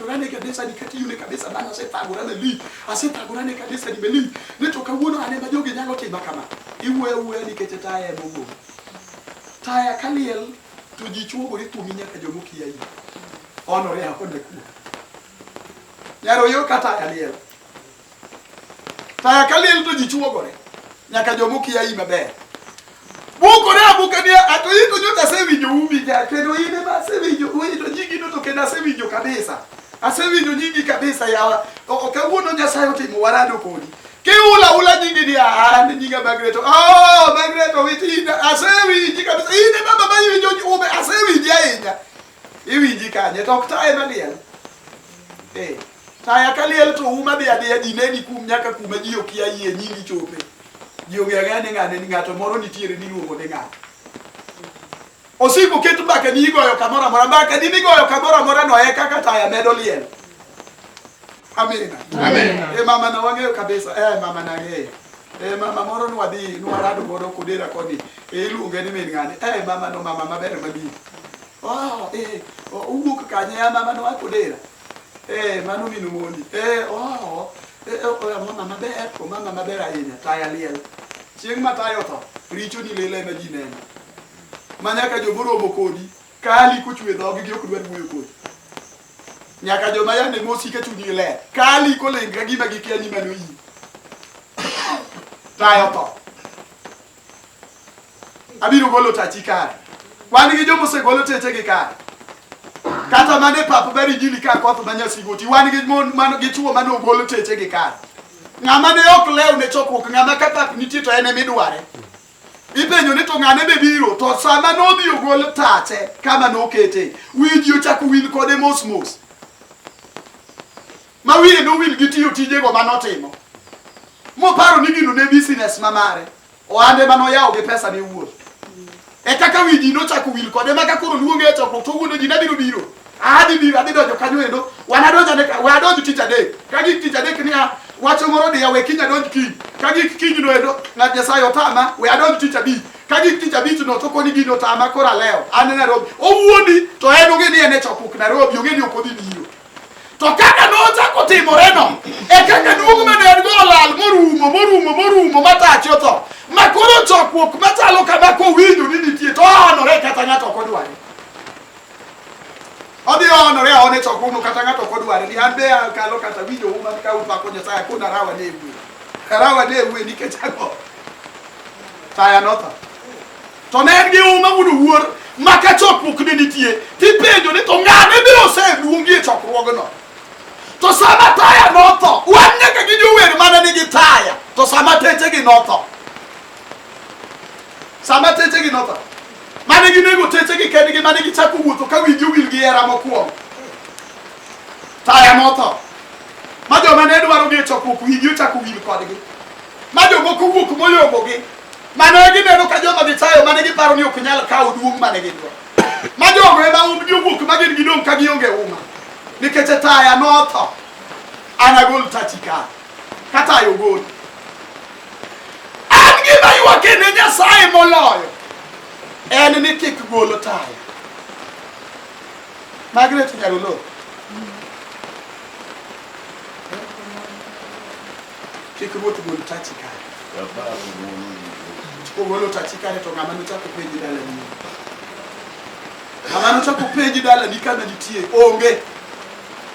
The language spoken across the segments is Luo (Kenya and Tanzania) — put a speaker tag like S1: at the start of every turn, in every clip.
S1: thagorane kabisa nikati yune kabisa bana asethagorane li asethagorane kabisa ni meli ne to kawuono ane ma jogi nyalo timo kama iwe nikech Taya mogo Taya kaliel to ji chuogore tumi nyaka jomokia yi onore hakonde ku yaro yo kata kaliel Taya kaliel to ji chuogore nyaka jomokia yi maber bukore abukania atoyito nyota sevinyo umija kendo ine ba sevinyo uito nyingi no to kenda sevinyo kabisa asevinyo nyingi kabisa ya okawuono Nyasaye otimo warado kodi ke ula nyingi ni ande nyinga Magreto Magreto witina asewinji kabisa ine baba bayinyo ube asewinji ahinya iwinji kanye to Taya maliel Taya kaliel to uma be ade dineni kum nyaka kuma ji okia yie nyingi chope Jionge ngane ngane ni ngato moro nitiere ni luongo de ng'ato. Osiko ketu mbaka ni igoyo kamora mora mbaka ni igoyo kamora mora no eka kaka Taya medo liel. Amina. Amen. Mama na wangeo kabisa. Mama na ng'eyo. Mama moro nwadhi nwarado godo kodera koni. Iluonge ni min ng'ane. Mama no mama maber mabi. Uwuok kanye ya mama no akodera. Mano minu moni. Mama maber ahinya Taya liel. Chieng' ma Taya otho richo ni lele ma ji neno manyaka joboromo kodi kali kuchwe dhogi gi ok dwar wuoyo kodi nyaka joma yande mosike chunyi ler kali kolenga gima gikia ni mano yi Taya otho abiro golo tachi kare wan gi jomo segolo teche gi kare kata mane pap bari jili ka koth manyasi goti wan gi mon mano gi chuo mano golo teche gi kare ng'ama ne ok lew ne chokruok ng'ama kata nitie to ene midware ipenjo ni to ng'ane be biro to sama nodhi ogol tache kama nokete wiji ochako wil kode mos ma wiye no wil gi tiyo tijego manotimo moparo ni gino ne business mamare oande manoyawo gi pesa ne wuoth kaka wiji nochako wil kode maka koro luonge e chokruok to wuono ji nabiro biro adhi donjo kanyo endo wadonjo tich adek ka gik tich adek niya wacho moro dia we kinya donj kiny ka gik kiny no endo ng'at Nyasaye otama we adonj tich abich ka gik tich abich no to koni gino tama kora leo an Nairobi owuondi to en onge ni ene chokruok Nairobi onge ni okodhi biro to kaka nochako timore no kaka duogo mane en go olal morumo matachi otho makoro chokruok machalo kama kowinjo ni nitie to onore kata ng'ato ok odware Odi onore aone chokruok kata ng'ato ok odware ni an be kalo kata winjo uma ka upako Nyasaye kuna rawa ne ewe nikech ago Taya notho to ne en gi uma wudu wuor maka chokruok ne nitie tipenjo ni to ng'ane biro seduongi e chokruogno to sama Taya notho wan nyaka gi jower mana nigi Taya to sama teche gi notho mane gi nego teche gi kendgi mane gi chako wuotho ka winjo wil gi era mokwongo Taya notho ma joma ne dwaro gi chokruok wigi ochako wil kodgi ma jomoko wuok moyombogi mane gineno ka joma gitayo mane giparo ni ok nyal kawo duong' mane gidwa ma jogo ema umgi owuok ma gin gidong' ka gionge uma nikech Taya notho anagol tachi ka Taya ogol an gima ywak ne Nyasaye moloyo en ni kik golo Taya Magret nyalo lo kik ruoth gol tachi ka golo tachi ka to ng'ama nochako penji dala ni ng'ama nochako penji dala ni kana nitie onge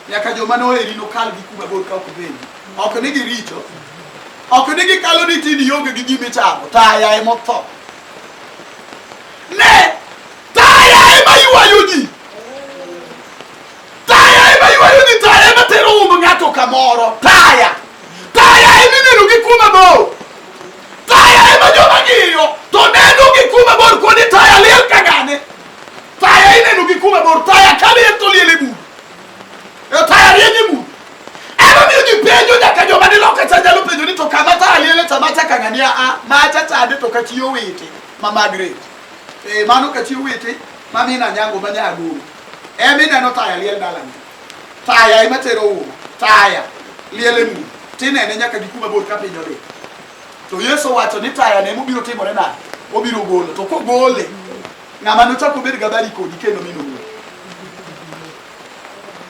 S1: nyaka joma noheri no kal gi kuma bor ka ok penji ok ni giricho ok ni gikalo ni tini yonge gi gimi chamo Taya e motho ne Taya ema ywayo ji Taya ema tero ng'ato kamoro Taya ema neno gi kuma bor Taya ema joma ng'iyo to neno gi kuma bor koni Taya liel ka ng'ane Taya ineno gi kuma bor Taya kaliel to liel e bur Taya rienye bur ema miyo ji penjo nyaka joma ni loka nyalo penjo ni to kama Taya liel tamacha ka ng'ani macha tade to katiyo wete ma Magret mano katiyo wete mamina nyango manyagoro ema ineno Taya liel dalani Taya ema tero uma Taya liel e bur tinene nyaka gi kuma bor ka pinyo de to Yesu wacho ni Taya ne mobiro timore na obiro golo to kogole ng'ama nochako bed gabari kodi kendo mino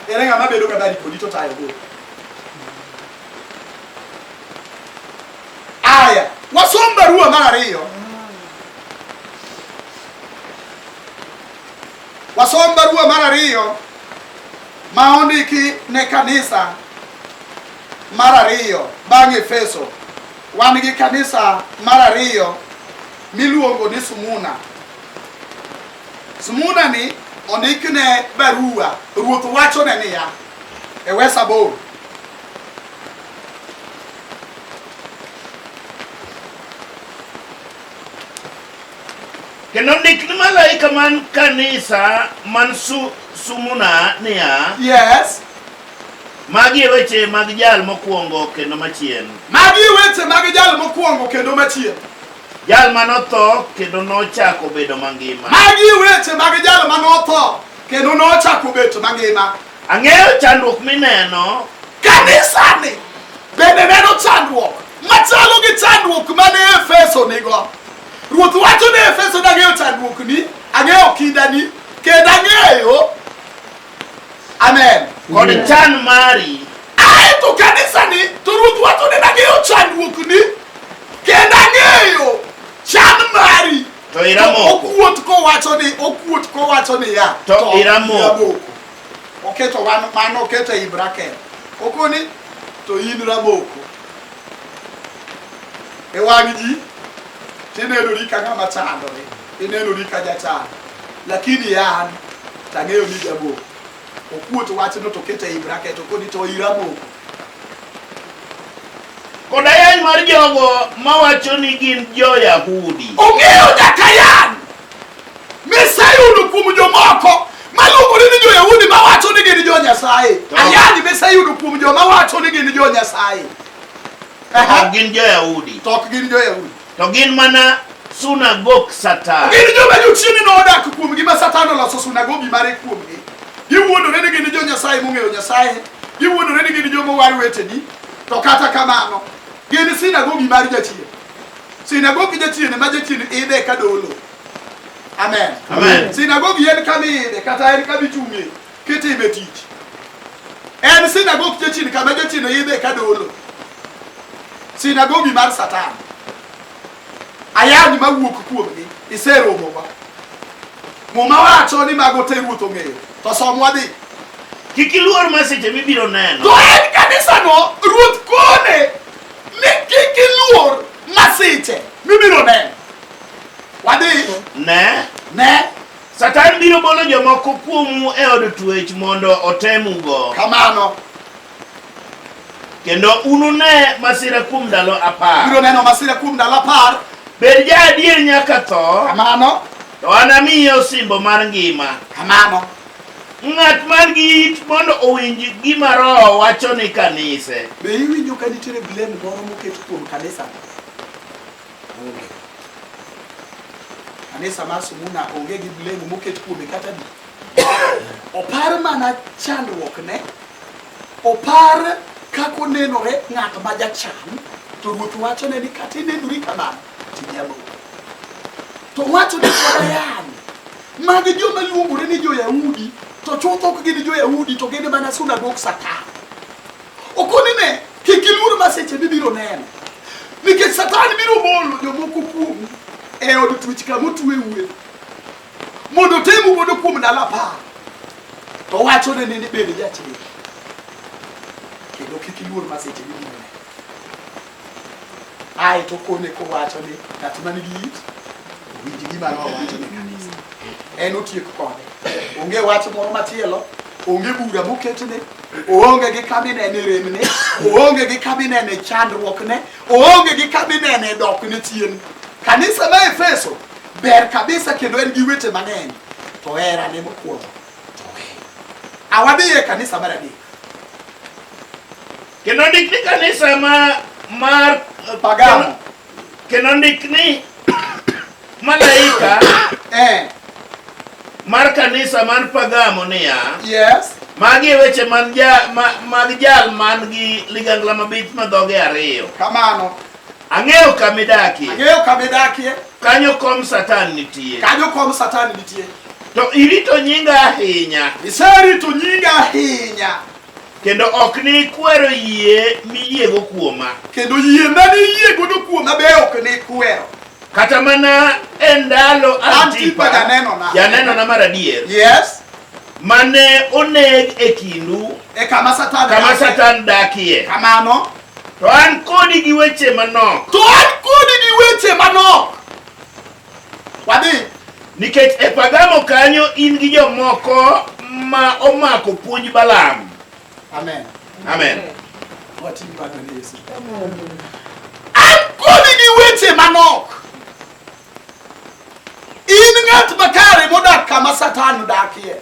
S1: ere ng'ama bedo ga bari kodi to tayo go. Aya, wasom barua mar ariyo. Wasom barua mar ariyo ma ondiki ne kanisa mar ariyo bang' Efeso. Wan gi kanisa mar ariyo miluongo ni Sumuna. Sumuna ni ondikne barua, ruoth wacho ne niya e wesa bor.
S2: Kendo ndikni malaika man kanisa man Sumuna niya.
S1: Yes.
S2: Magi weche mag jal mokwongo kendo machien.
S1: Magi weche mag jal mokwongo kendo machien.
S2: Jal manotho kendo nochako bedo mangima.
S1: Magi weche mag jal manotho kendo nochako bedo mangima.
S2: Ang'eyo chandruok mineno.
S1: Kanisa ni bende neno chandruok machalo gi chandruok mane Efeso nigo. Ruoth wacho ne Efeso na ng'eyo chandruok ni, ang'eyo kindani kendo ang'eyo. Amen.
S2: Kod chan mari.
S1: To kanisa ni to ruoth wacho ne ng'eyo chandruok ni kendo ang'eyo chan mari.
S2: To iramoko.
S1: Okuot ko wacho ni ya.
S2: To iramoko.
S1: Oketo mano oketo i bracket. Okoni to in ramoko. E wang' ji tinenori ka ng'ama chandore, tinenori ka jachan, lakini an tang'eyo ni jaboko. Okuot wacho no to kete i bracket, okoni to iramoko.
S2: Koda yan mar jogo mawacho ni gin jo-Yahudi.
S1: Ong'eyo nyaka yan miseyudo kuom jomoko maluongore ni jo-Yahudi mawacho ni gin jo-Nyasaye. Ayani miseyudo kuom joma wacho ni gin jo-Nyasaye.
S2: Ok gin jo-Yahudi.
S1: To ok gin jo-Yahudi.
S2: To gin mana sunagok Satan.
S1: Gin joma jochieni nodak kuomgi ma Satan oloso sunagogi mare kuomgi. Giwuondore ni gin jo-Nyasaye mong'eyo Nyasaye. Giwuondore ni gin joma war weteni. To kata kamano gin sinagogi mar jachien. Sinagogi jachien ma jachien ide ka dolo. Amen.
S2: Amen.
S1: Sinagogi en kama ide kata en kama ichung'e kitime tich. En sinagogi jachien kama jachien ide ka dolo. Sinagogi mar Satan. Ayani mawuok kuomgi iseromo ba. Muma wacho ni mago te ruoth ong'eyo. To somwa dhi.
S2: Kik iluor masiche mibiro neno.
S1: To en kanisa no ruoth kone ni kik iluor masiche mibiro neno. Wadhi. Ne.
S2: Satan biro bolo jomoko kuomu e od twech mondo otemugo.
S1: Kamano.
S2: Kendo unune masira kuom ndalo 10.
S1: Biro neno masira kuom ndalo 10.
S2: Bed ja adier nyaka tho.
S1: Kamano.
S2: To anamiye osimbo mar ngima.
S1: Kamano.
S2: Ng'at man gi it mondo owinj gima Roho wacho ni kanise.
S1: Be iwinjo ka nitiere blame moro moket kuom kanisa? Onge. Kanisa mar Sumuna onge gi blame moket kuome kata di. Opar mana chandruok ne. Opar kako nenore ng'at ma jachan. To ruoth wacho ne ni kata inenori kamano tinyalo. To wacho ni kodayan. Magi joma luongore ni jo-Yahudi. To chutho ok gin jo-Yahudi to gin mana sunagok Satan. Okoni ne kik iluor masiche mibiro neno. Nikech Satan biro bolo jomoko kuomu e od twech kama otwe uwe. Mondo temu godo kuom ndalo 10. To wacho ne ni bende jachien. Kendo kik iluor masiche mibiro neno. Ai to kone ko wacho ni ng'at man gi it winji gima Roho wacho ne kanisa. En otiek kode. Onge wach moro machielo, onge bura moketne, oonge gi kabinene remne, oonge gi kabinene chandruokne, oonge gi kabinene dokne chien. Kanisa ma Efeso ber kabisa kendo en gi weche mang'eny. To era ne mokwongo. To awadhiye kanisa mar adek.
S2: Kendo ndik ni kanisa mar
S1: Pagano.
S2: Kendo ndik ni malaika mar kanisa man Pagamo niya.
S1: Yes.
S2: Magi weche mag jal man gi ligangla mabith madhoge 2.
S1: Kamano.
S2: Ang'eyo kamidakie.
S1: Ang'eyo kamidakie.
S2: Kanyo kom Satan nitie.
S1: Kanyo kom Satan nitie.
S2: To irito nyinga ahinya.
S1: Iserito nyinga ahinya.
S2: Kendo ok ni kwero yie miyiego kuoma.
S1: Kendo yie mane iyiego kuoma be ok ni kwero.
S2: Kata mana endalo
S1: Antipa janeno
S2: na mar adier.
S1: Yes.
S2: Mane oneg e kindu
S1: kama
S2: Satan dakie.
S1: Kamano.
S2: To an kodi gi weche manok.
S1: Wadi.
S2: Nikech e Pagamo kanyo in gi jomoko ma omako puonj Balaam.
S1: Amen. Wati bado Yesu. An kodi gi weche manok. In ng'at makare modak kama Satan dakie.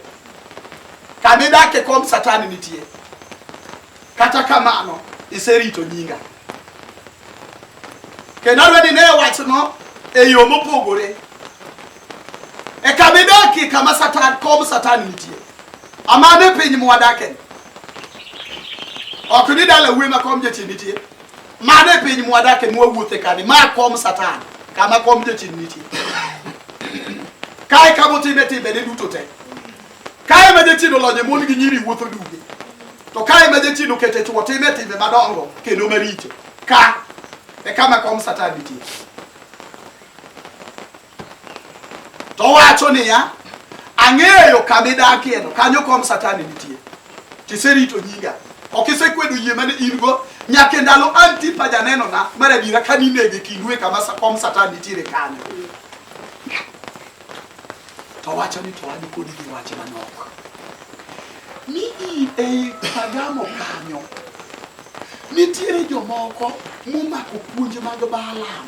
S1: Kama dake kom Satan nitie. Kata kamano iserito nyinga. Kenaro ni ne wachno e yo mopogore. E kama dake kama Satan kom Satan nitie. Amane piny mwadake. Ok ni dala uwe ma kom jechi nitie. Mane piny mwadake mwawuothe kani ma kom Satan kama kom jechi nitie. Kai kamo time ne duto te. Kai ma jechi no lonye mon gi nyiri wuotho duge. To kai ma jechi no kete chuo time madongo kendo maricho. Ka e kama kom Satan nitie. To wacho niya, ang'eyo kama idakie no kanyo kom Satan nitie. Tiserito nyinga. Ok isekwedo yie mane ingo nyaka ndalo Antipa janeno na marabira kaninege kindwe kama kom Satan nitie kanyo. To wacho ni to ani kodi gi wache manok. Ni e Pagamo kanyo nitiere jomoko momako puonj mag Balaam.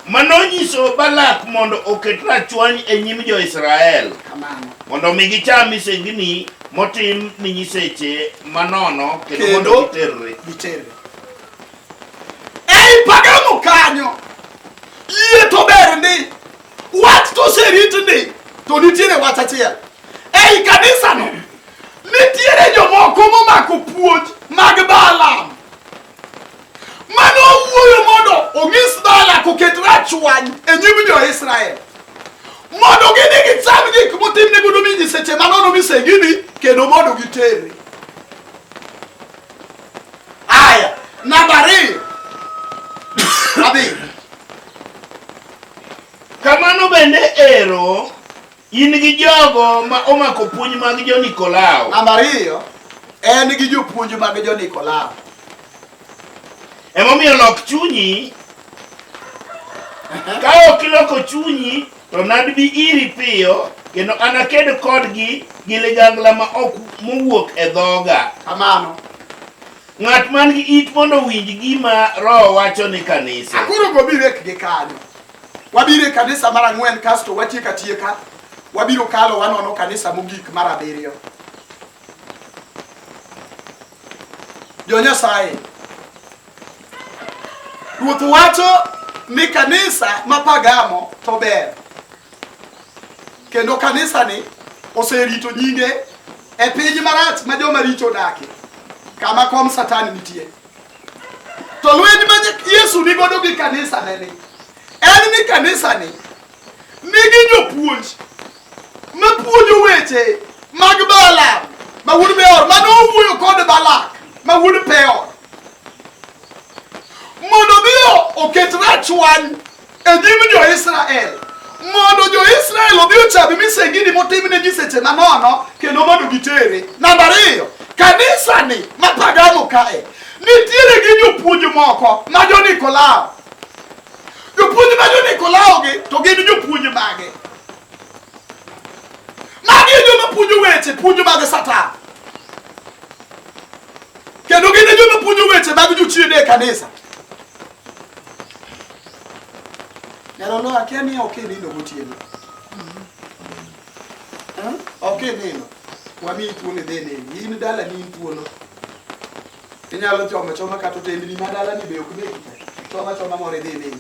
S2: Manonyiso Balak mondo oket rachwany e nyim jo-Israel.
S1: Kamano.
S2: Mondo mi gicham misengini motim ni nyiseche manono kendo mondo giterre.
S1: Ei Pagamo kanyo yie to ber ndi wat to serit ndi to nitiere wach achiel. Ei kanisa no nitiere jomoko momako puonj mag Balaam. Mano wuoyo mondo ong'is Balak oket rachwany e nyim jo-Israel. Mondo gini gicham gik motimne godo nyiseche manono misengini kendo mondo giterre. Aya, namba 2. Abi.
S2: Kamano bende ero in gi jogo ma omako puonj mag jo-Nikolao.
S1: Namba 2 en gi jopuonj mag jo-Nikolao.
S2: Emomiyo lok chunyi. Ka ok iloko chunyi to nad bi iri piyo kendo anaked kodgi gi ligangla ma ok mowuok e dhoga.
S1: Kamano.
S2: Ng'at man gi it mondo winj gima Roho wacho ni kanisa.
S1: Akuro go birek gi kanyo. Wabire kanisa mara 4 kasto watieka. Wabiro kalo wanono kanisa mogik mara 7. Jo-Nyasaye. Ruoth wacho ni kanisa ma Pagamo to ber. Kendo kanisa ni oserito nyinge e piny marach ma joma richo dake. Kama kom Satan nitie. To lweny ma Yesu ni godo gi kanisa neni. En ni kanisa ni nigi jopuonj ma puonjo weche mag Balaam ma wuod Beor mano wuoyo kod Balak ma wuod Peor. Mondo dio oket rachwany e nyim jo-Israel. Mondo jo-Israel obi ocham misengini motimne nyiseche manono kendo mondo gitere. Namba 2, kanisa ni ma Pagamo kae nitiere gi jopuonj moko ma jo-Nikolao. Jopuonj ma jo-Nikolao gi to gin jopuonj mage. Magi joma puonjo weche puonjo mag Satan. Kendo gin joma puonjo weche mag jochiende e kanisa. Nyalo akia ni ok nino gotieno. Ok nino. Wami tuone dene. In dala ni tuono. Inyalo choma kata tendi ma dala ni be ok ne. Choma more dene.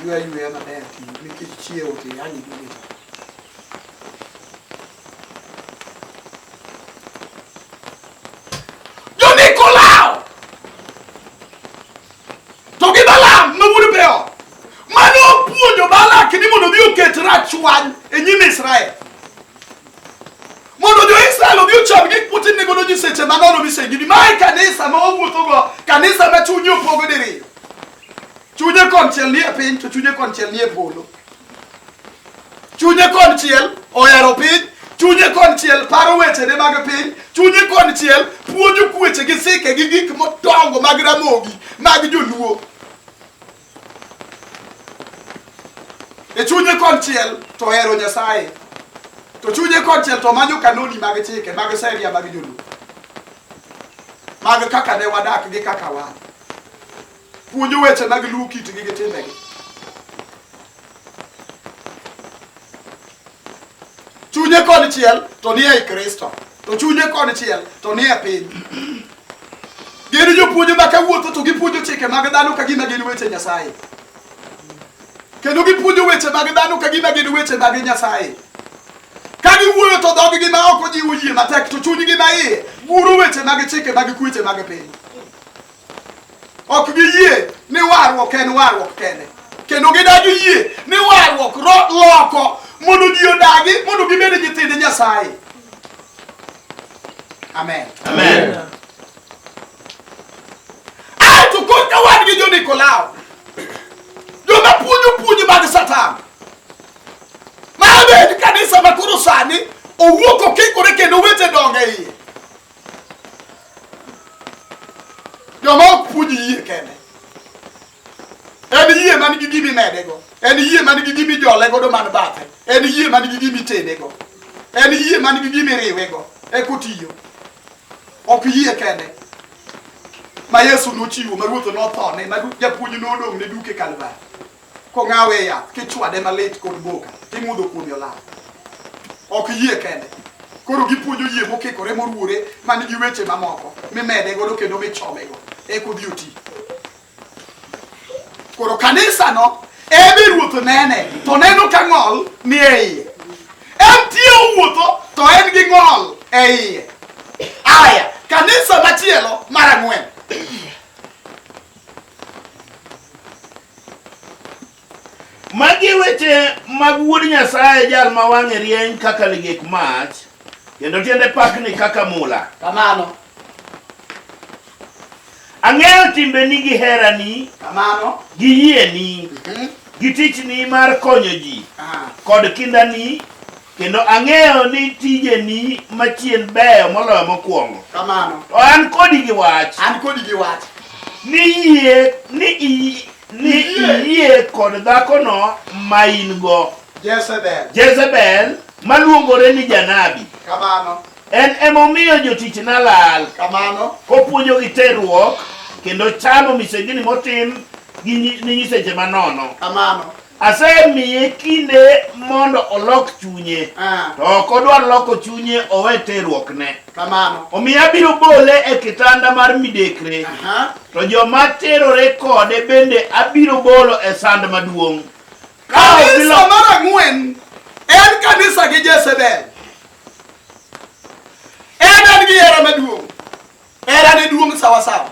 S1: Yue maber ti nikech chiewo ti yani dine. Jo-Nikolao. To gi Balaam ma wuod Beor. Mano puonjo Balak ni mondo bi oket rachwany e nyim Israel. manono misengini mai kanisa ma owuotho go kanisa ma chunye opogo diriyo chunye konchiel nie piny to chunye konchiel nie polo chunye konchiel ohero piny chunye konchiel paro wechene mag piny chunye konchiel puonjo kweche gi sike gi gik modongo mag ramogi mag joluo e chunye konchiel to ohero Nyasaye to chunye konchiel to manyo kanoni mag chike mag seria mag joluo mag kaka ne wadak gi kaka wan puonjo weche mag luo kitgi gi timbegi chunye konchiel to nie e Kristo to chunye konchiel to nie piny gin jopuonjo ma kawuotho to gipuonjo chike mag dhano ka gima gin weche Nyasaye kendo gipuonjo weche mag dhano ka gima gin weche mag Nyasaye ka giwuoyo to dhoggi ma ok ojiwo yie matek to chunygi ma iye guro weche mag chike mag kweche mag piny ok giyie ni warruok en warruok kende kendo gidagi yie ni warruok loko mondo ji odagi mondo gibed nyithinde Nyasaye. Amen.
S2: Amen.
S1: To koka wan gi jo Nikolao joma puonjo mag Satan ma bed kanisa ma koro sani owuok okikore kendo weche donge iye joma ok puonj yie kende en yie man gi gimi medego en yie man gi gimi jole godo man bathe en yie man gi gimi tedego en yie man gi gimi riwego e kotiyo ok yie kende ma Yesu nochiwo ma ruoth nothone ma japuonj nodong ne duke Calvince ko ngawe ya kichwade malit kod boka timudho kuom yola ok yie kende koro gipuonjo yie mokikore moruore man gi weche mamoko mimede godo kendo michomego e kodhi oti koro kanisa no ebe ruoth nene to neno ka ng'ol ni e iye en tie owuotho to en gi ng'ol e iye aya kanisa machielo mar ang'wen
S2: magi weche mag wuod Nyasaye jal ma wang'e rieny kaka ligek mach kendo tiende pakni kaka mula
S1: kamano
S2: ang'eyo timbeni gi herani
S1: kamano
S2: gi yieni gi tichni mar konyo ji kod kindani kendo ang'eyo ni tijeni machien beyo moloyo mokwongo
S1: kamano
S2: to an kodi gi wach ni iyie kod dhakono ma in go Jezebel maluongore ni janabi
S1: kamano
S2: en emomiyo jotichna lal
S1: kamano
S2: kopuonjo gi terruok kendo chamo misengini motim ni nyiseche manono
S1: kamano
S2: asemiye kinde mondo olok chunye to ok odwar loko chunye owe terruokne
S1: kamano
S2: omiyo abiro bole e kitanda mar midekre to joma terore kode bende abiro bolo e sand maduong'.
S1: Kanisa mar ang'wen en kanisa gi Jezebel en gi hera maduong' hera ne duong' sawasawa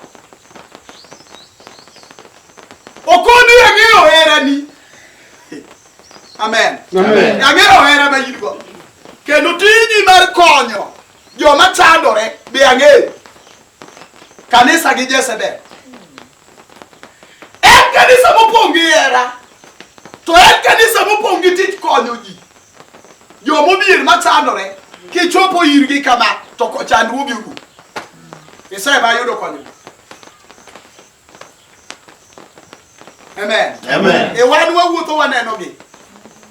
S1: okoni ang'eyo herani amen ang'eyo hera ma in go kendo tiji mar konyo joma chandore be ang'eyo kanisa gi Jezebel en kanisa mopong' gi hera to en kanisa mopong' gi tich konyo ji jomobier machandore kichopo irgi kama to chandruogi udu isema yudo konyo amen e wan wawuotho wanenogi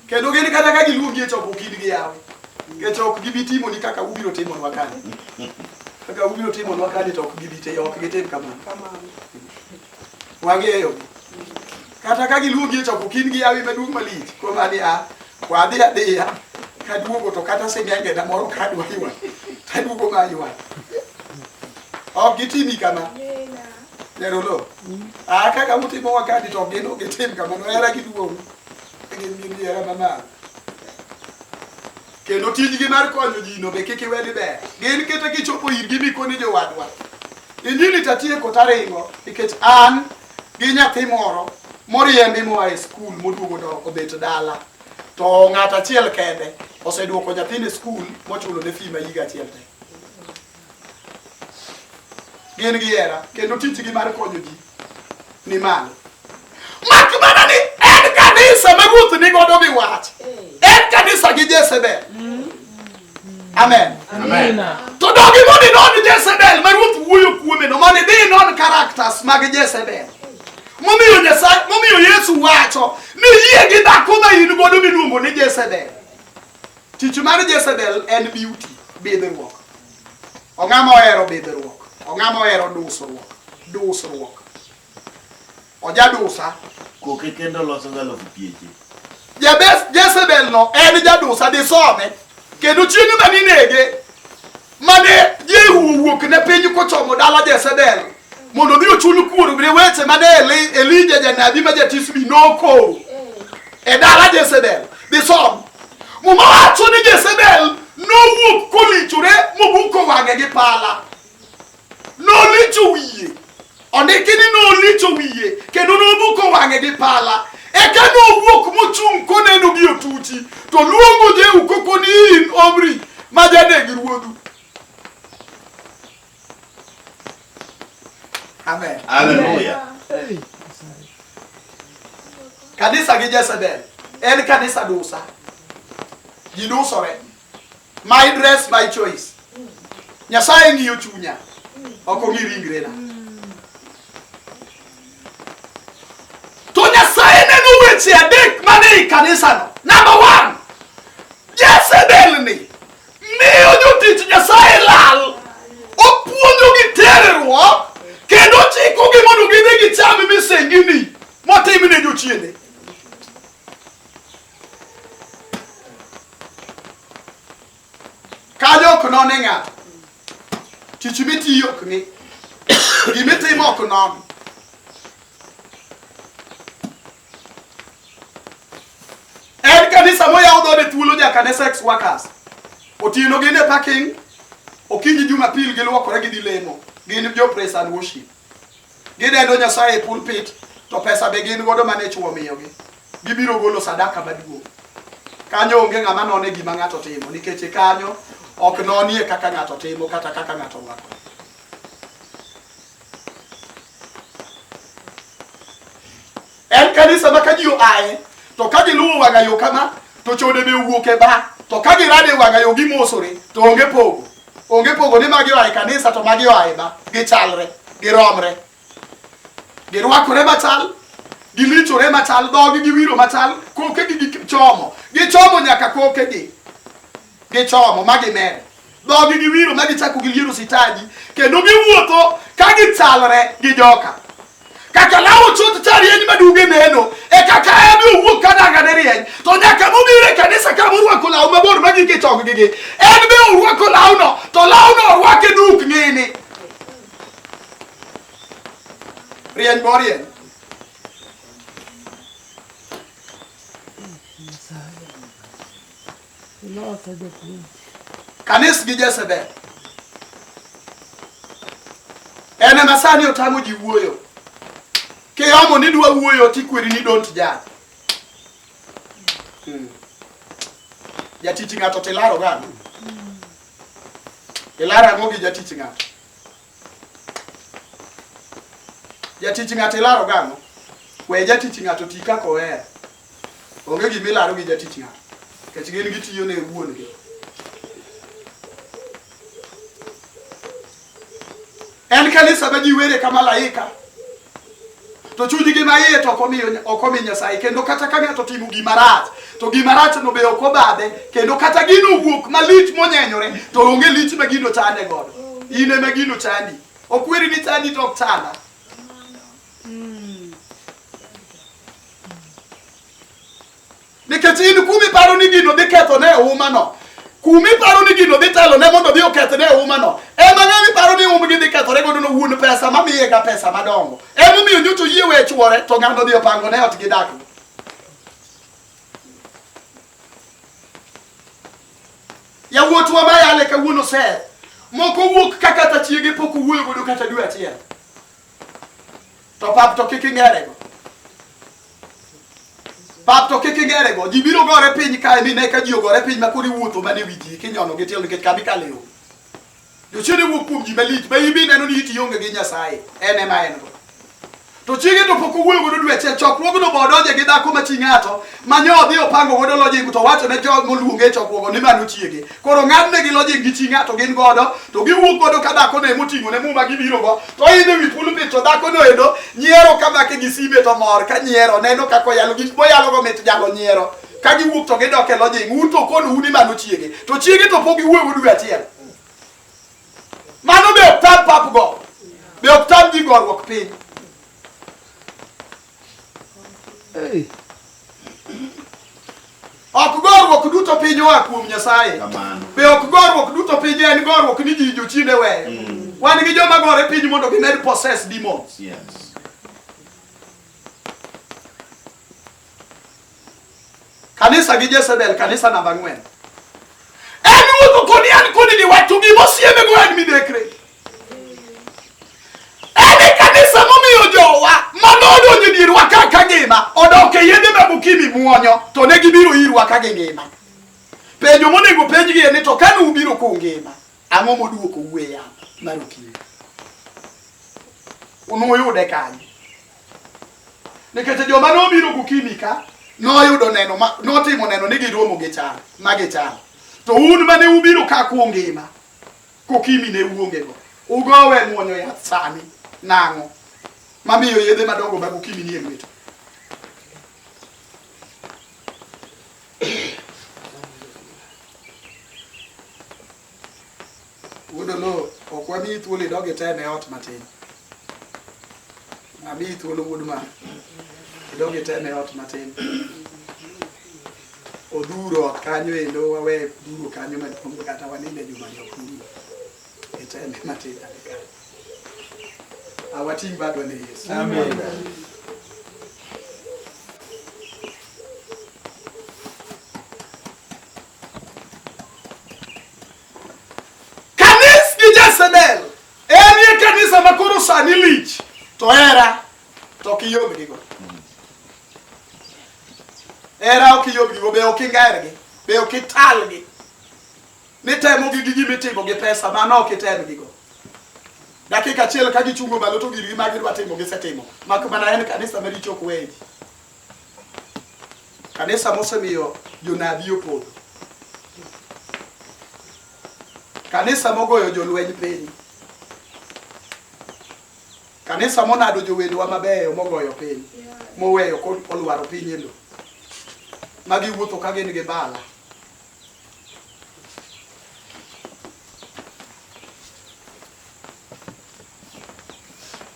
S1: kendo gin kata ka giluongi e choko kindgi yawe kechok gibitimo ni kaka ubiro timonwa kani kaka ubiro timonwa kani to ok gibite ok gitim kamano wang'eyo kata ka giluongi e choko kindgi yawe maduong' malich kuom ani wadhi adhiya kaduogo to kata singenge na moro kadwa ywa taduogo ma ywa ok gitimi kama Nerolo kaka utimo wakati to gino gitim kamano era giduong' gin hera mamalo kendo tijgi mar konyo ji no be kik iweli ber gin kete kichopo irgi mikoni jowadwa injili tatieko taringo nikech an gi nyathi moro moriembi moa e skul moduogo to obet dala to ng'at achiel kende oseduoko nyathine skul mochulo ne fee ma higa achiel te gin gihera kendo tijgi mar konyo ji ni malo. Mak mana ni en kanisa ma Ruoth ni godo gi wach. En kanisa gi Jezebel. Amen.
S2: Amen.
S1: To dogi moni non Jezebel ma Ruoth wuoyo kuome no moni dhi non characters mag Jezebel. Momiyo Nyasaye, momiyo Yesu wacho ni yie gi dhako ma in godo miluongo ni Jezebel. Tich mar Jezebel en beauty, bidhruok. Ong'ama ohero bidhruok. Ong'ama ohero dusruok. Ojadusa.
S2: Koke kendo loso galofu pieche.
S1: Jezebel no en jadusa disome. Kendo chieng' ma ninege mane Jehu wuok ne piny kochomo dala Jezebel mondo odhi ochul kuor ne weche mane Elija janabi ma jatisbi nokoro e dala Jezebel. Disom. Muma wacho ni Jezebel nowuok kolichore mobuko wang'e gi pala. Nolicho wiye. Ondiki ni nolicho wiye kendo nobuko wang'e gi pala. Eka nowuok mochung' koneno gi otuchi to luongo Jehu koko ni in Omri ma jadeg ruodhu. Amen.
S2: Hallelujah.
S1: Kanisa gi Jezebel en kanisa dusa. Ji dusore. My dress, my choice. Nyasaye ng'iyo chunya. Ok ong'i ringrena. To Nyasaye neno weche adek mane i kanisa no. Number 1. Jezebel ni miyo jotich Nyasaye lal. Opuonjo gi terruok kendo chiko gi mondo gidhi gicham misengini motimne jochiende. Kanyo ok non e ng'ato. Tich mitiyo ok ng'i. Gimitimo ok non. En kanisa moyaw dhode thuolo nyaka ne sex workers. Otieno gin e parking. Okinyi Jumapil giluokore gidhi lemo. Gin jo praise and worship. Gidendo Nyasaye e pulpit. To pesa be gin godo mane chuo miyogi. Gibiro golo sadaka maduong'. Kanyo onge ng'ama none gima ng'ato timo nikech kanyo ok nonie kaka ng'ato timo kata kaka ng'ato rwako. En kanisa ma ka ji oaye to ka giluwo wang'ayo kama to chode be wuok e ba to ka girade wang'ayo gimosore to onge pogo ni magi oaye kanisa to magi oaye ba gichalre giromre girwakore machal gilichore machal dhogi giwiro machal koke gichomo nyaka koke gichomo magi mere dhogi giwiro magi chako giliero sitaji kendo giwuotho ka gichalre gi joka kaka lawo chot charieny maduge neno e kaka ebe owuok kadanga ne rieny to nyaka mobire kanisa ka morwako law mabor magi gichok gigi en be orwako lawno to lawno orwake duk ng'ini rieny borien. Kanis gi Jezebel ene masani otamo ji wuoyo keyomo ni dwa wuoyo tikweri ni don't judge. Jatich ng'ato tilaro gano ilara ang'o gi jatich ng'ato ilaro gano we jatich ng'ato ti kako oher onge gimilaro gi jatich ng'ato kech gin gitiyo ne wuon gi. En kanisa ma ji were ka malaika to chuny gi maiye to okomi Nyasaye kendo kata ka ng'ato timo gimarach to gimarach no be okobadhe kendo kata gino wuok malich monyenyore to onge lich ma gino chande godo. In ema gino chandi. Okweri ni chandi to ok chanda. Nikech in kumi paro ni gino dhi ketho ne uma no. Kumi paro ni gino dhi telo ne mondo dhi oketh ne uma no. Ema ng'ami paro ni um gi dhi kethore godo no wuon pesa mamiye ga pesa madongo. Ema miyo nyoto yie we chuore to ng'ano dhi opango ne ot gi dak. Ya wuotwa ma yale ka wuono se. Moko wuok kaka ta chiege pok wuoyo godo kata dwe achiel. To pap to kiki ng'ere go. Pap to kiki ng'ere go. Ji biro gore piny kae mi ne ka ji ogore piny ma kodi wuotho mane wiji kinyono gi tielo nikech kabi kaleo. Jochene wuok kuom ji malich ma ibi neno ni iti yonge gi Nyasaye en ema en go. To chiege to pok owuoyo godo dwe achiel chokruogno bo donje gi dhako ma chi ng'ato ma nyodhi opango godo lojing to wacho ne jog moluonge chokruogo ni mano chiege. Koro ng'adne gi lojing gi chi ng'ato gin godo to giwuok godo ka dhako ne moting'o ne muma gibiro go to idhe wi pulpit to dhako no endo nyiero ka make gi simbe to mor ka nyiero neno kako yalo gik boyalo go mit jalo nyiero ka giwuok to gidok e lojing uto kono uni mano chiege to chiege to pok giwuoyo godo dwe achiel. Mano be oktab pap go be oktab ji gorruok piny. Ok gorruok duto piny oa kuom Nyasaye. Be ok gorruok duto piny en gorruok ni ji jochinde weyo. Wan gi joma gore piny mondo gimed possess demons.
S2: Yes.
S1: Kanisa gi Jezebel, kanisa namba 4. En wuotho koni an koni gi watu gi mosieme go en midekre. Kanisa momiyo jowa manodonjo dirwa kaka ngima odoke yedhe mabukimi muonyo to ne gibiro irwa ka ngima. Penjo monego penjgi en ni to kane ubiro kongima ang'o moduoko uweya mar okimi. Unoyude kanye? Nikech joma nobiro gokimi ka noyudo neno notimo neno ni giromo gi chal magichal. To un mane ubiro ka kongima kokimi ne uonge go. Ugowe muonyo yath sani. Nango mamiyo yedhe madongo mag okimi nie lwetu. Wuodolo ok wamiyi thuolo idog iteme ot matin. Namiyi thuolo wuod ma idog iteme ot matin. Oduro ot kanyo endo wawe duro kanyo maduong' kata waninde juma ni okuru. Iteme matin. Awating bado ni Yesu.
S2: Amen.
S1: Kanisa gi Jezebel. Enie kanisa makoro sani lich. To era to kiyomgi go. Era okiyomgi go be okingergi. Be okitalgi. Nitemo gi gimitimo gi pesa mano okitemgi go. Dakika achiel ka gichungo malo to girgi ma gidwa timo gisetimo. Mak mana en kanisa maricho ok weji. Kanisa mosemiyo jonabi opodho. Kanisa mogoyo jolweny piny. Kanisa monado jowedwa mabeyo mogoyo piny. Moweyo olwaro piny endo. Magi wuotho ka gin gi bala.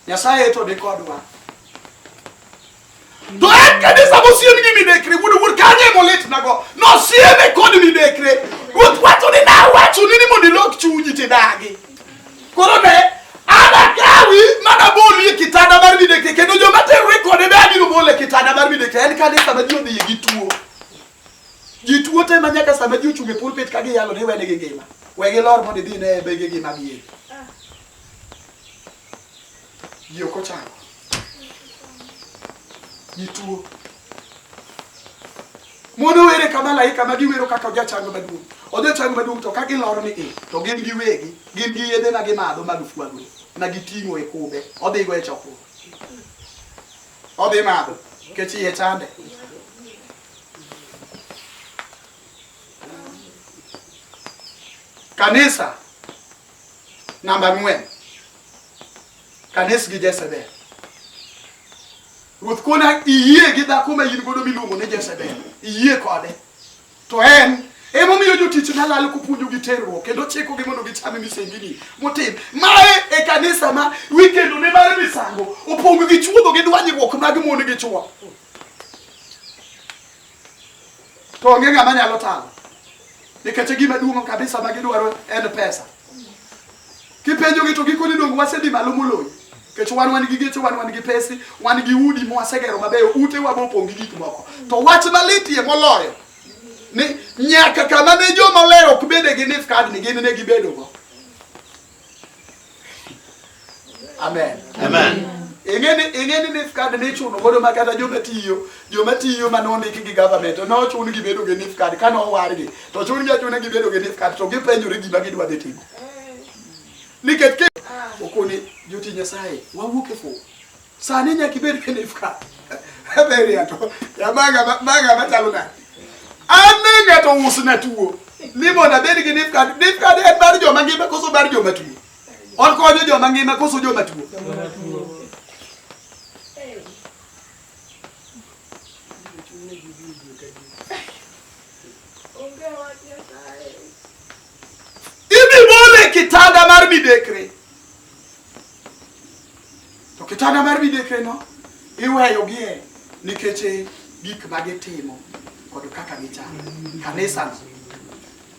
S1: Nyasaye to de kodwa. To en kanisa mosiem gi midekre wuod kanye molit nago. No sieme kod midekre. Wacho ni na wacho ni mondo ilok chunyi tidagi. Koro ne ana kawi mana boli kitanda mar midekre kendo joma terre kode be abiro bole kitanda mar midekre. En kanisa ma ji odhi gi tuo. Ji tuo te manyaka sama ji ochunge pulpit ka giyalo ni wene gi ngima. Wegi lor mondo idhi ne bege gi magiye. Yoko chango. Yituo. Mono were kama laika ma giwero kaka oja chango maduong'. Oja chango maduong' to ka giloro ni to gin gi wegi, gin gi yedhe ma gimadho mag fuago. Na giting'o e kube. Odhi go e chokruok. Odhi madho. Kechi e chande. Kanisa namba 4. Kanisa gi Jezebel. Ruoth kona iye gi dhako ma in godo miluongo ne Jezebel. Iye kode. To en emomiyo jotich nalalo kupuonjo gi terruok kendo chiko gi mondo gichame misengini motim. Mae e kanisa ma weekend ne mar misango opong' gi chuodho gi dwanyruok mag mon gi chuo. To onge ng'ama nyalo talo. Nikech gima duong' kabisa ma gidwaro en pesa. Kipenjo gi to gikoni dong wasedhi malo moloyo. Kech wan gi geche wan gi pesi, wan gi udi mwasegero mabeyo, ute wabo opong' gi gik moko. To wach malitie moloyo ni nyaka kama ne joma olero ok bede gi nif card ni gin ne gibedo go. Amen.
S2: Amen.
S1: Ingeni nif card ne chuno godo makata joma tiyo manondiki gi government no chun gibedo gi nif card kana owargi. To chun gi chune gibedo gi nif card to gipenjore gima gidwa dhi timo. nikech ke okoni joti Nyasaye wawuok e fu sani nyaka ibed kenifka beria to ya manga machalo nade ane ng'ato usna tuo ni mondo abed gi nifka en mar joma ngima koso mar joma tuo on konyo joma ngima koso joma tuo ibibole kitanda mar midekre to kitanda mar midekre no iweyo gie nikech gik magitimo kod kaka gichalo kanisa no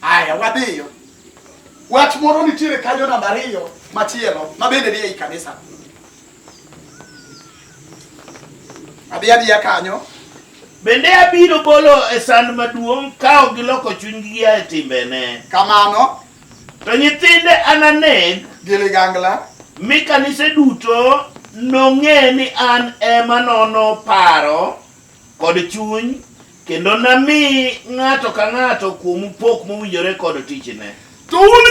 S1: aya wadhiyo wach moro nitiere kanyo namba 2 machielo mabende ni ei kanisa adhiya kanyo
S2: bende abiro bolo e sand maduong' ka ok giloko chunygi e timbene
S1: kamano
S2: to nyithinde ananeg
S1: gi ligangla
S2: mi kanise duto nong'e ni an ema nono paro kod chuny kendo nami ng'ato ka ng'ato kuomu pok mowinjore kod tichne.
S1: To un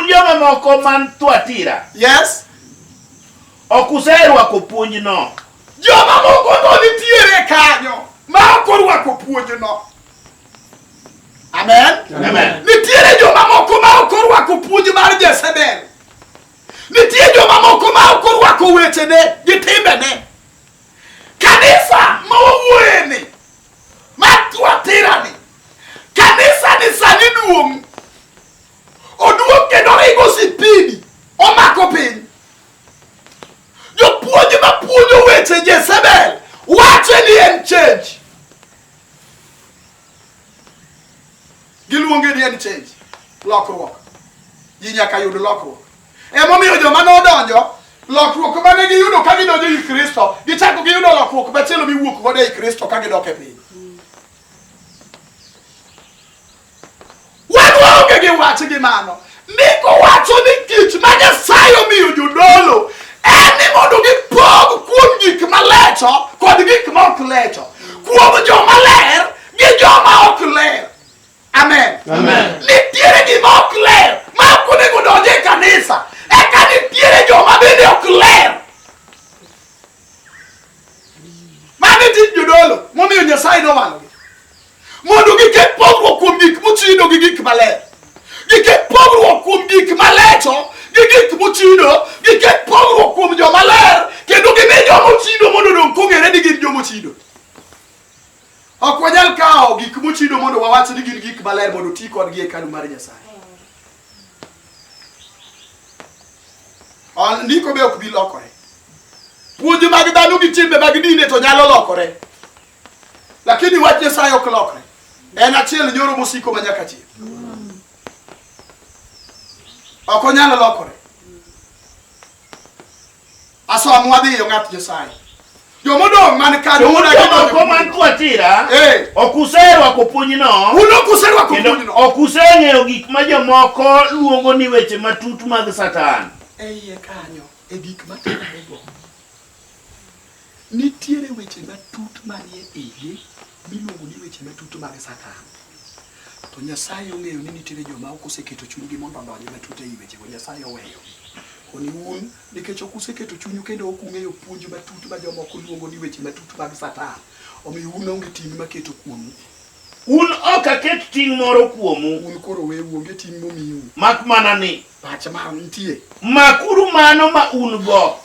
S2: joma moko man Thuatira,
S1: yes,
S2: ok userwako puonjno.
S1: Joma moko to nitiere kanyo ma ok orwako puonjno. Amen.
S2: Amen.
S1: Nitiere joma moko ma ok orwako puonj mar Jezebel. Nitiere joma moko ma ok orwako wechene gi timbene. Kanisa ma wawuoyeni ma Thuatira ni kanisa ni sani duong' oduong' kendo ringo sipidi omako piny. Jopuonj ma puonjo weche Jezebel wache ni en change. Giluonge ni en change. Lokruok. Ji nyaka yud lokruok. Emomiyo joma nodonjo lokruok mane giyudo ka gidonjo i Kristo, gichako giyudo lokruok machielo miwuok godo i Kristo ka gidok e piny. Waonge gi wach gi mano. Ndiko wacho ni kich ma Nyasaye omiyo jodolo en ni mondo gipog kuom gik malecho kod gik ma ok lecho, kuom joma ler gi joma ok ler. Amen.
S2: Amen.
S1: Nitiere gima ok ler ma ok onego donjo e kanisa, eka nitiere joma bende ok ler. Mane tij jodolo momiyo Nyasaye nowalogi mondo giket pogruok kuom gik mochido gi gik maler, giket pogruok kuom gik malecho gi gik mochido, giket pogruok kuom joma ler kendo gimi joma ochido mondo dong' kong'ere ni gin joma ochido. Ok wanyal kawo gik mochido mondo wawach ni gin gik maler mondo ti kodgi e hekalu mar Nyasaye. Ndiko be ok bi lokore. Puonj mag dhano gi timbe mag dine to nyalo lokore, lakini wach Nyasaye ok lokore. En achiel nyoro mosiko manyaka chieng'. Ok onyalo lokore. Asom wadhiyo ng'at Nyasaye. Jomodong' man kanyo
S2: jomoko man Thuatira ok userwako puonjno, kendo ok useng'eyo gik ma jomoko luongo ni weche matut mag Satan.
S1: Eiye kanyo e gik matimorego nitiere weche matut manie iye miluongo ni weche matut mag Satan. To Nyasaye ong'eyo ni nitiere joma ok oseketo chunygi mondo odonj matut e wechego. Nyasaye oweyo oni un nikech ok useketo chunyu kendo ok ung'eyo puonj matut ma jomoko luongo ni weche matut mag Satan. Omiyo un onge ting' maketo kuomu.
S2: Un ok aket ting' moro kuomu.
S1: Un koro wewu onge ting' momiu.
S2: Mak mana ni
S1: pacha ma nitie.
S2: Makuru mano ma un go.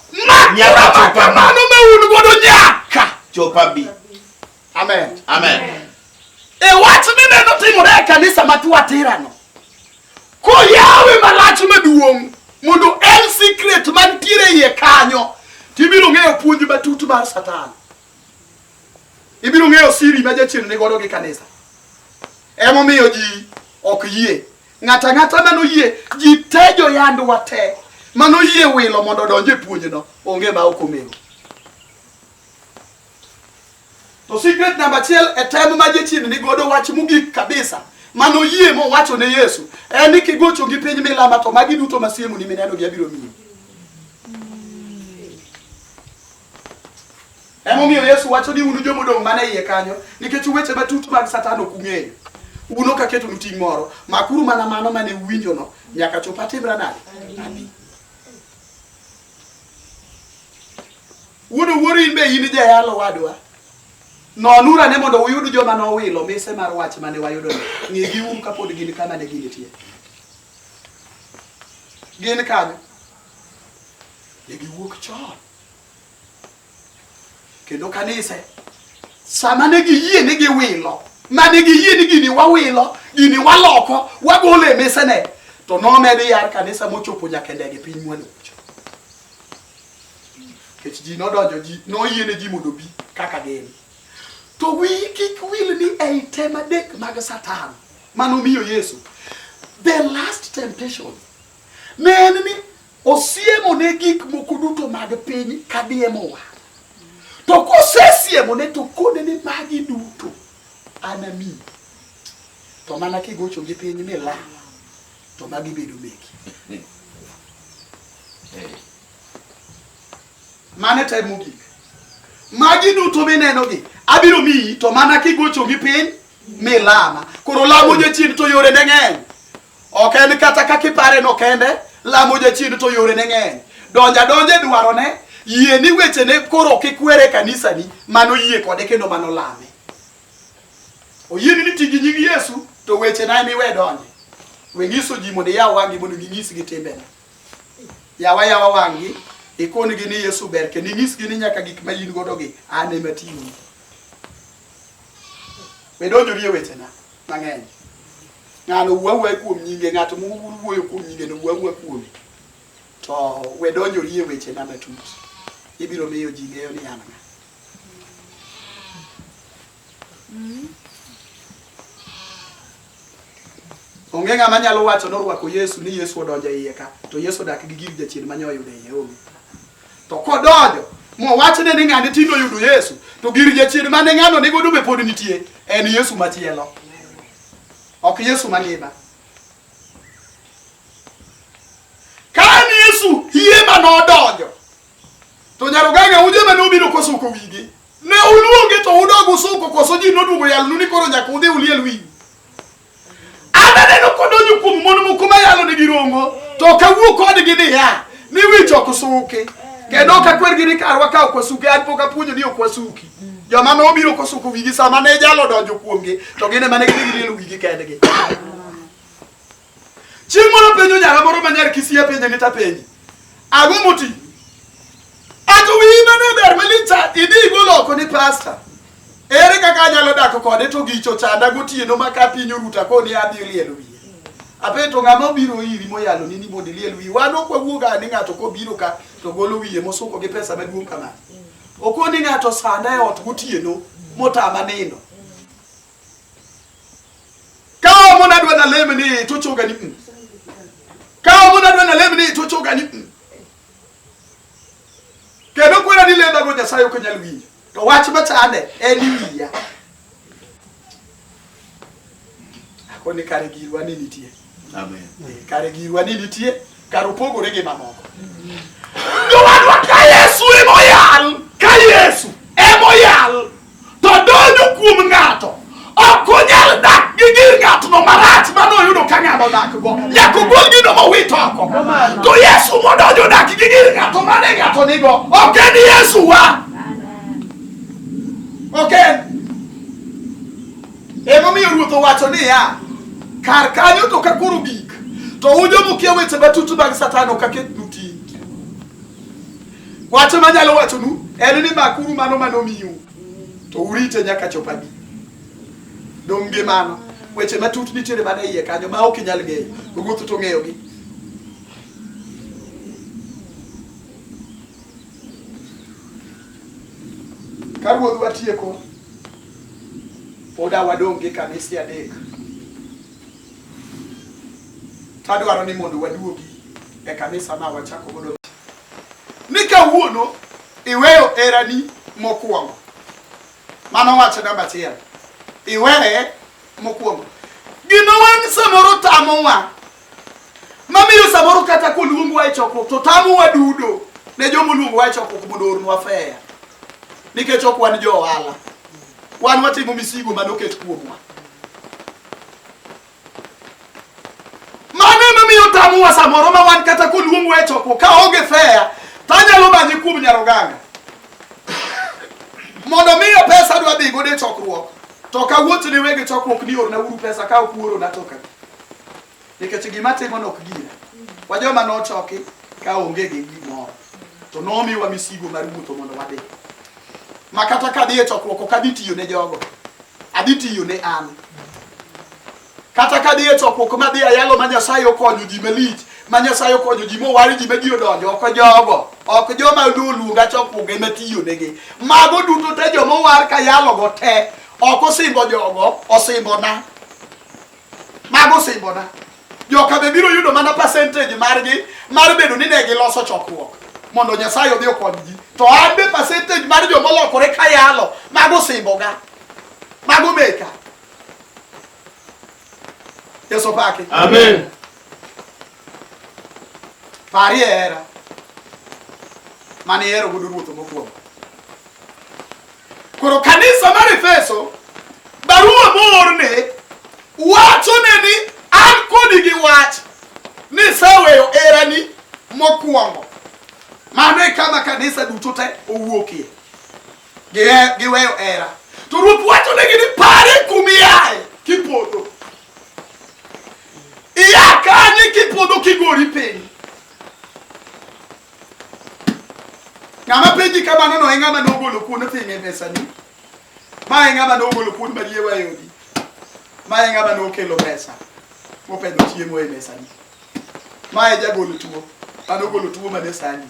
S1: Nyaka chopa mano ma un godo nyaka
S2: chopa bi.
S1: Amen.
S2: Amen.
S1: E wach ni neno timore e kanisa ma Thuatira no, koyawe malach maduong' mondo en secret mantiere iye kanyo, tibiro ng'eyo puonj matut mar Satan. Ibiro ng'eyo siri ma jachien ni godo gi kanisa. Emomiyo ji ok yie. Ng'ata ng'ata mano yie, ji tejo yand wate mano yie wilo mondo donje puonjno onge ma ok ong'eyo. To secret number 1 e tem ma jachien ni godo wach mugik kabisa mano yie mo wacho ne Yesu en ni kigocho gi piny milama to magi duto masiemu ni mineno gi abiro miyo. Emomiyo Yesu wacho ni unu jomodong' mane iye kanyo nikech weche matut mag Satan ok ung'eyo. uno ka keto nuting moro makuru mana mano mane uwinjo no nyaka chopa timra nade abi uno wori imbe yini je yalo wadwa no nura ne mondo uyudu joma no wilo mise mar wach mane wayudo ni ngigi kapod gin kama ne gin tie gin kanyo negi wuok chon kendo kanise sama ne giyie ne giwilo mane giyie ni gini wawilo gini waloko wagole mise ne to no medi yar kanisa mochopo nyaka ndege piny mwalucho kech ji nodonjo ji no yiene ji mondo bi kaka gin to kik wil ni ei tema dek mag Satan manomiyo Yesu the last temptation ne ni osiemo ne gik moko duto mag piny kadiemowa to kosesiemo ne to kode ne magi duto anami to mana kigocho gi piny ni la to magi bedo meki mane temo gik magi duto mineno gi abiro mi to mana kigocho gi piny milama koro lamo jachien to yore ne ng'eny ok en kata kakipare no kende lamo jachien to yore ne ng'eny donja dwaro ne yie ni weche ne koro kikwere kanisa ni mano yie kode kendo mano lame oyieni ni tigi nyigi Yesu to weche na miwe donje we ngiso ji mondo yaw wangi mondo ging'is gi timbene yawa wangi ikoni gi ni Yesu ber kendo ng'is gi ni nyaka gik ma yin godo gi ane matini we donjo rie weche na mang'eny ng'ano wuowe kuom nyinge ng'ato wuoyo kuom nyinge no wuowe kuom to we donjo rie weche na matut ibiro miyo ji ng'eyo ni an onge ng'ama nyalo wacho norwako Yesu ni Yesu odonjo iye ka to Yesu dak gi gir jachien manyoyude iye onge to kodonjo mo wachne ni ng'ane tino yudo Yesu to gir jachien mane ng'ano ni godo be pod nitie en Yesu machielo ok Yesu mangima kan Yesu hie manodonjo to nyaroganga uje manobiro kosuko wigi ne uluonge to udogo suko koso ji nodugo yalnu ni koro nyaka udhi uliel wigi ananeno kodonjo kuom mon moko mayalo ni girongo to kawuok kodgi ni ya ni wicho kosuke kendo kakwer gi ni karwa ka kosuke an pok apuonjo ni okwasuki joma nobiro kosuko wigi sama ne jalo donjo kuomgi to gine mane giliel wigi kendgi chieng' moro penjo nyara moro manyar Kisii penjo ni tapenji ago moti ato wi mane ber malicha idi goloko ni pastor ere kaka nyalo dako kode to gicho chanda gotieno maka piny oruta koni adhi lielo wiye apeto ng'ama biro iri moyalo ni mondo liel wiye wan ok wawuoga ni ng'ato kobiro ka to golo wiye mosuko gi pesa maduong' kama okoni ng'ato sanda e ot gotieno motama nindo ka mona dwa na lem ni to choga ni ka mona dwa na lem ni to choga ni kendo kwera ni lenda go Nyasaye ok nyal winjo to wach machane en wiya akoni kare girwa ni nitie
S2: amen
S1: kare girwa ni nitie karo pogore gi mamoko wadwa ka Yesu emoyal to donjo kuom ng'ato ok onyal dak gi gir ng'ato no marach manoyudo ka ng'ano dak go nyaka gol gino mowito oko to Yesu modonjo dak gi gir ng'ato mane ng'ato nigo ok en Yesu wa okay emomiyo Ruoth owacho ni ya kar kanyo to kakoro gik to ujo mokia weche batutu mag Satan okaket nuti wacho manyalo wacho nu en ni makuru mano manomiyo to urite nyaka chopabi donge mano weche matut nitiere mana iye kanyo ma ok nyal ng'eyo Ruoth to ng'eyo gi ka Ruoth watieko oda wadonge kanisa adek tadwaro ni mondo waduogi e kanisa ma wachako godo ni kawuono iweyo erani mokwongo mano wacho namba achiel iweye mokwongo gino wan samoro tamowa mamiyo samoro kata koluongwa e chokruok to tamowa dudo ne jomo luongwa e chokruok mondo ornwa feya nikech ok wan jo ohala wan watimo misigo manoket kuomwa Amua samoro ma wan kata koluong wecho ko ka onge fair tanyalo manyi kum nyaroganga mondo miyo pesa dwa dhi gode chokruok to ka wuoth ne wege chokruok ni orna uru pesa ka okuoro na toka nikech gima timo nok gira wajoma no choki ka onge gi gimoro to nomiwa misigo mar wuotho mondo wadhi makata ka dhi e chokruok ka dhi tiyo ne jogo adhi tiyo ne an kata ka dhi e chokruok ma dhi ayalo ma Nyasaye okonyo ji malich ma Nyasaye okonyo ji mowari ji ma ji odonjo ok jogo ok joma luonga chokruok ema tiyo negi mago duto te joma war ka yalo go te ok osimbo jogo osimbona mago osimbona joka be biro yudo mana percentage margi mar bedo ni ne giloso chokruok mondo Nyasaye odhi okony ji to an be percentage mar joma lokore ka yalo mago simboga mago meka Yesu pake.
S2: Amen.
S1: Pari era. Mani ero gudu ruoto mokwongo. Koro kanisa mar Efeso barua moorne wacho ne ni an kodi gi wach ni saweyo erani mokwongo. Mano e kama kanisa duto te owuokie. Giweyo era. To ruoth wacho ne ni pare kumiae kipodho. Iya kanye kipodho kigori piny. Ngama penji kama nono ngama nogolo kuno tinge pesani. Ma ngama nogolo kuno marie wayodi. Ma ngama nokelo pesa. Mopedo chiemo e mesani. Ma jagolo tuo. Anogolo tuo mane sani.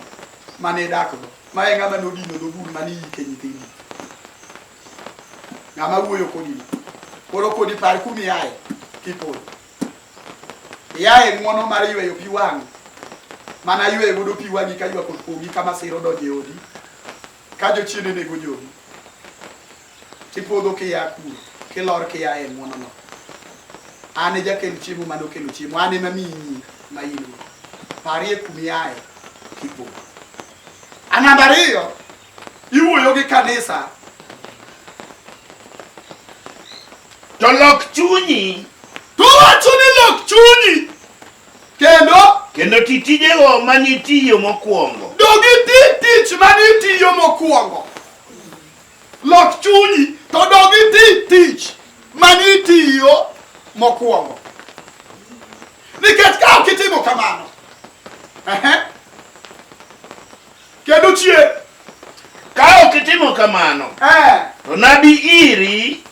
S1: Mane dakgo. Ma ngama nodino do buru mani yike nyithini. Ngama wuoyo kodi. Koro kodi par kumi ae kipodho. Yae ng'wono mar yweyo pi wang' mana yweyo godo pi wang'i ka ywak opogi kama siro donjo e odi ka jochiende nego jogi tipodho kiya kuro kilor kiya e ng'wono no an e jakel chiemo manokelo chiemo an ema miyi ma in go parie kumiae kipodho namba ariyo iwuoyo gi kanisa
S2: To lok chunyi
S1: to wacho ni lok chunyi kendo
S2: titijego manitiyo mokwongo
S1: dogi tich manitiyo mokwongo lok chunyi to dogi tich manitiyo mokwongo nikech ka ok itimo kamano kendo chie
S2: ka ok itimo kamano to nabi iri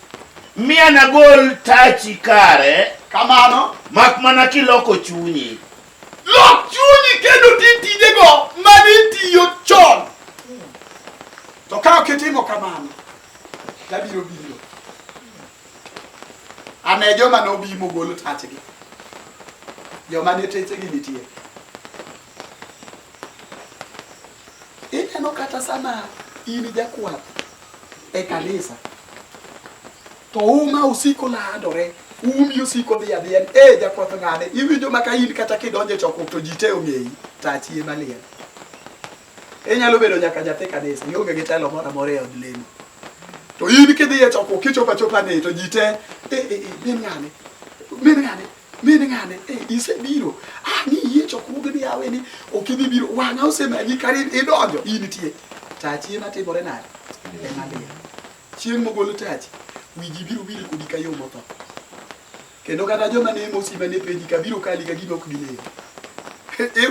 S2: miya nagol tachi kare
S1: kamano
S2: mak mana kiloko chunyi
S1: lok chunyi kendo titijego manitiyo chon to ka ok itimo kamano tabiro biro ane joma nobi mogolo tachgi joma ne techegi nitie ineno kata sama in jakwath e kanisa to uma usiko landore umi usiko dhi adhiya jakwath ng'ane iwinjo maka in kata kidonje chokruok to ji te ong'eyi tachi ema liel inyalo bedo nyaka nyathi kanisa ionge gi telo moro amora e od lemo to in kidhi e chokruok kichopo achopa ne to ji te min ng'ane isebiro ni yie chokruogni yawe ni ok idhi biro wang'a osemanyi kari idonjo in tie tachi ema timore nade ema liel chieng' mogolo tachi wiji biro kodi ka yo motho kendo kata joma ne mosima ne penji ka biro kali ka gima ok gileyo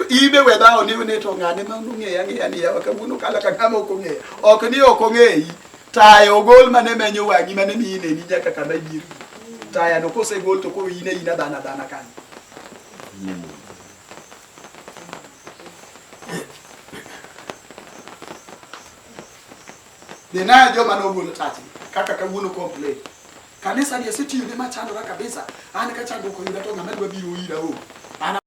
S1: ibe wedao ne to ng'ane ma ong'eya ni yawa kawuono kala ka ng'ama ok ong'eya ok ni ok ong'eyi tayo ogol mane menyo wang'i mane miine ni nyaka kama biro taya no kosegol to ko ina dana kanyo dena joma nogolo tachi kaka kawuono complain kanisa ni asetiyo ne machandora kabisa an ka chando ko yuda to ng'ama dwa biro ira o